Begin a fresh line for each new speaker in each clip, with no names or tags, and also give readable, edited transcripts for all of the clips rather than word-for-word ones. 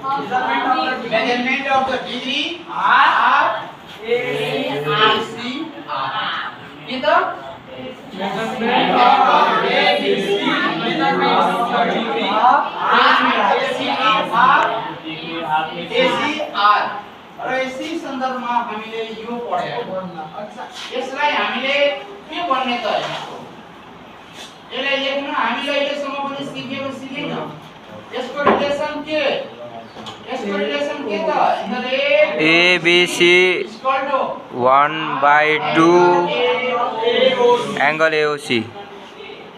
measurement of the degree R AC R. के त measurement of ABC measurement of the degree AC R. र यसै सन्दर्भमा हामीले यो पढ्यौं। अच्छा यसलाई हामीले के भन्ने त यसको यसलाई लेख्न हामीले अहिलेसम्म पनि सिकेन। यसको रिलेसन के त
ABC 1/2 एंगल AOC।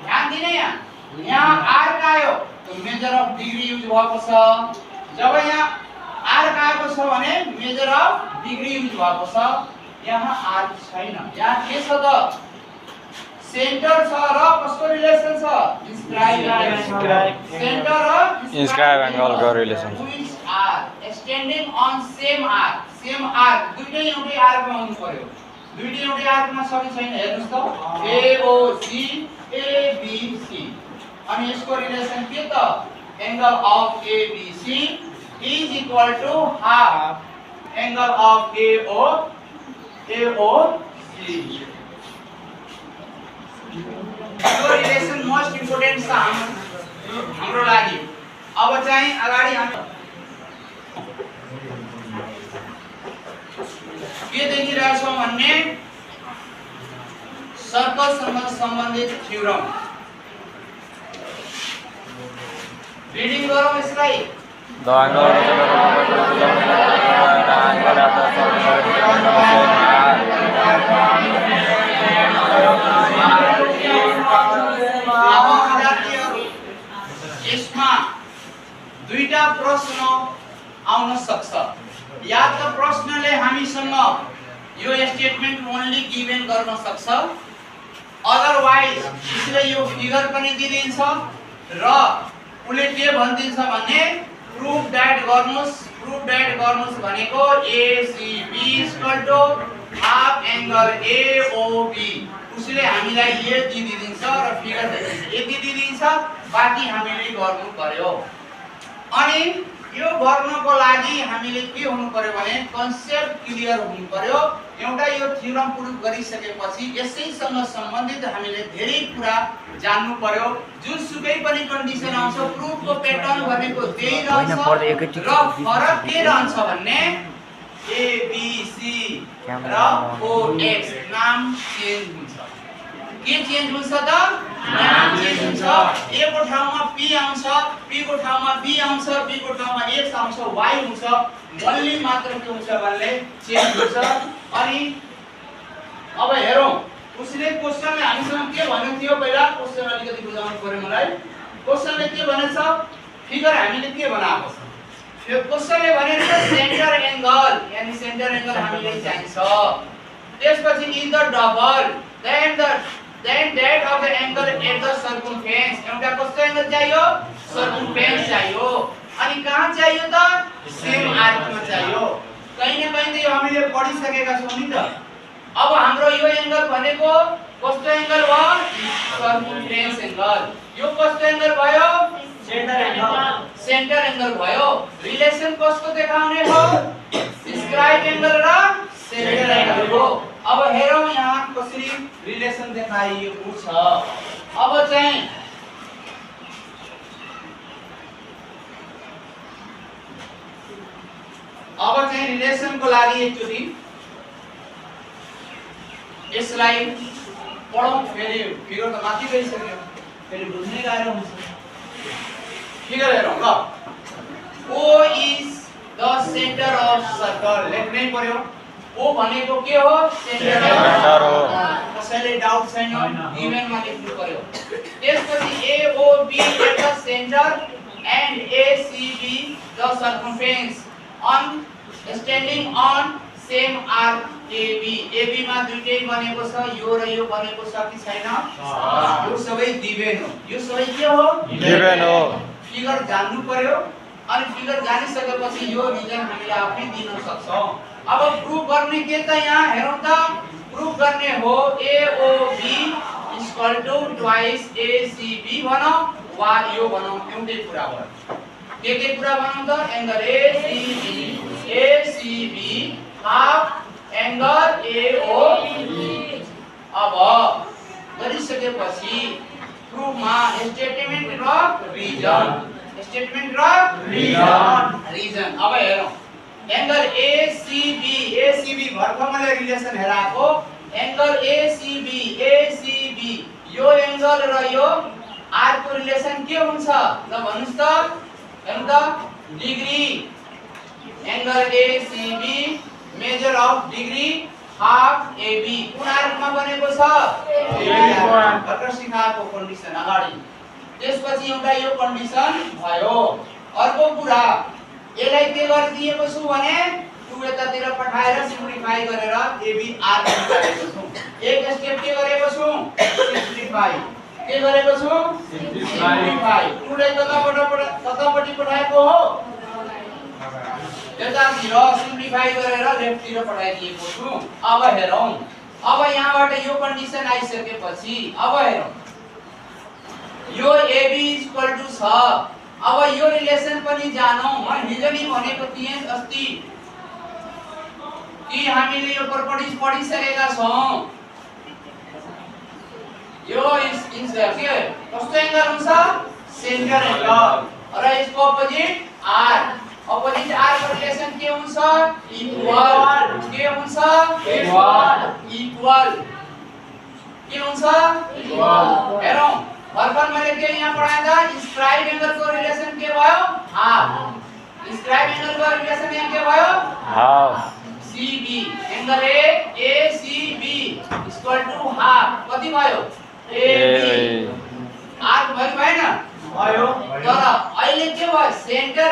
ध्यान दिने यहाँ R का आयो तो मेजर अफ डिग्री युज भएको छ। जब यहाँ R का आएको छ भने मेजर अफ डिग्री युज भएको छ। यहाँ R छैन। यहाँ के छ त सेन्टर छ र कसको रिलेसन छ इन्स्क्राइब सेन्टर र
इन्स्क्राइब एंगल को relation
R extending on same R दुईटै एउटै R मा हुनु पर्यो। दुईटै एउटै R मा छ कि छैन हेर्नुस् त AOC ABC अनि यसको रिलेसन के त angle of ABC is equal to half angle of AOC। यो रिलेसन मोस्ट इम्पोर्टेन्ट छ हाम्रो लागि। अब चाहिँ अगाडि हामी के देखिरहेछौँ भन्ने सर्कलसँग सम्बन्धित थ्योरम रिडिङ गरौँ यसलाई। यसमा दुईटा प्रश्न आउन सक्छ। या त प्रश्नले हामीसँग यो स्टेटमेन्ट ओन्ली गिभन गर्न सक्छ, अदरवाइज यसले यो फिगर पनि दिन्छ र उले के भनिदिन्छ भने प्रुफ दैट गर्नुस् भनेको ACB हाफ एंगल AOB उसले हामीलाई ये दिन्छ र फिगर दिन्छ यति दिन्छ। बाकी हामीले गर्नु पर्यो। अनि यो गर्नको लागि हामीले के हुनु पर्यो भने कन्सेप्ट क्लियर हुनु पर्यो। एउटा यो थ्योरम प्रुफ गरिसकेपछि यसैसँग सम्बन्धित हामीले धेरै कुरा जान्नु पर्यो। जुनसुकै पनि कन्डिसन आउँछ प्रुफको प्याटर्न भनेको त्यही रहन्छ र फरक के रहन्छ भन्ने ABC र OX नाम चेन्ज हुन्छ। के चेन्ज हुन्छ त नाम चेन्ज हुन्छ। A को ठाउँमा P आउँछ, P को ठाउँमा B आउँछ, B को ठाउँमा X आउँछ, Y हुन्छ। मल्ली मात्र के हुन्छ भन्ने चेन्ज हुन्छ। अनि अब हेरौं उसले क्वेशनमा हामीसँग के भनेको थियो पहिला क्वेशन अलिकति बुझाउनु पर्यो मलाई। क्वेशनले के भनेछ फिगर हामीले के बनाएको छ यो क्वेशनले भनेको सेन्टर एंगल यानी सेन्टर एंगल हामीले चाहिन्छ। त्यसपछि is the double then that of the angle at the circumference एउटा कस्तो एंगल चाहियो सर्कमफेरेन्स चाहियो। अनि कहाँ चाहियो त सेम आर्क मा चाहियो। कहीं न कहीं त यो हामीले पढिसकेका छौं नि त। अब हाम्रो यो एंगल भनेको कस्तो एंगल भयो सर्कमफेरेन्स एंगल। यो कस्तो एंगल भयो सेन्टर एंगल भयो। रिलेसन कसको देखाउने हो स्क्राइब एंगल र सेन्टर एंगल हो। अब हेरौं यहाँ कसरी रिलेसन देखाइएको छ। अब चाहिँ रिलेसन को लागि एकचोटी यसलाई पढौं। फेरि फिगर त माथि गइसक्यो फेरि बुझ्नै गाह्रो हुन्छ। फिगर हेरौं ल। O is the center of circle लेख्नै पर्यो। O भनेको के हो सेन्टर हो। कसैले डाउट छैन गिवन मा लेख्नु पर्यो। त्यसपछि AOB at the center and ACB the circumference on standing on same arc AB मा दुईटै बनेको छ। यो र यो बनेको छ कि छैन यो सबै गिवन हो। यो सबै के हो गिवन हो। फिगर जान्नु पर्यो अनि फिगर जानिसकेपछि यो रिजन हामीले आफै दिन सक्छौं। अब प्रुफ गर्ने के त यहाँ हेरौं त प्रुफ गर्ने हो AOB ट्वाइस ACB भनौं वा यो भनौं एउटै कुरा भयो। के कुरा भनौं त angle ACB half angle AOB. अब गरिसकेपछि प्रुफमा स्टेटमेन्ट र रीजन अब हेरौं एंगल एसीबी भर्खर मैले रिलेसन हेराको एंगल एसीबी यो एंगल र यो आर को रिलेसन के हुन्छ ल भन्नुस् त हेर्नु त degree angle ACB measure of degree half AB कुन आर्कमा बनेको छ भर्खर सिकाएको कन्डिसन अगाडि। त्यसपछि एउटा यो कन्डिसन भयो। अर्को कुरा यसलाई के गरिदिएको छु भने टु यतातिर पठाएर सिम्प्लिफाई गरेर एबी आर निकालेको छु। एक स्टेप के गरेको छु सिम्प्लिफाई के गरेको छु सिम्प्लिफाई टुलाई कतापट्टि पठाएको हो यतातिर सिम्प्लिफाई गरेर लेफ्टतिर पठाइदिएको छु। अब हेरौं अब यहाँबाट यो कन्डिसन आइसकेपछि अब हेरौं यो AB छ। अब यो रिलेसन पनि जानौं। म हिजो नि भनेको थिएँ अस्ति कि हामीले यो प्रपर्टिज पढिसकेका छौं। यो के कस्तो एंगल हुन्छ सेन्टर एंगल र यसको अपोजिट R अपोजिट R को रिलेसन के हुन्छ इक्वल के हुन्छ इक्वल के हुन्छ इक्वल। हेरौं भर्खर मैले के यहाँ पढाए था स्क्राइब एंगल को रिलेसन के भयो हाफ स्क्राइब एंगल को रिलेसन यहाँ के भयो
half
CB angle ACB equal to half कति भयो AB आर्क भयो भएन भयो तर अहिले के भयो सेन्टर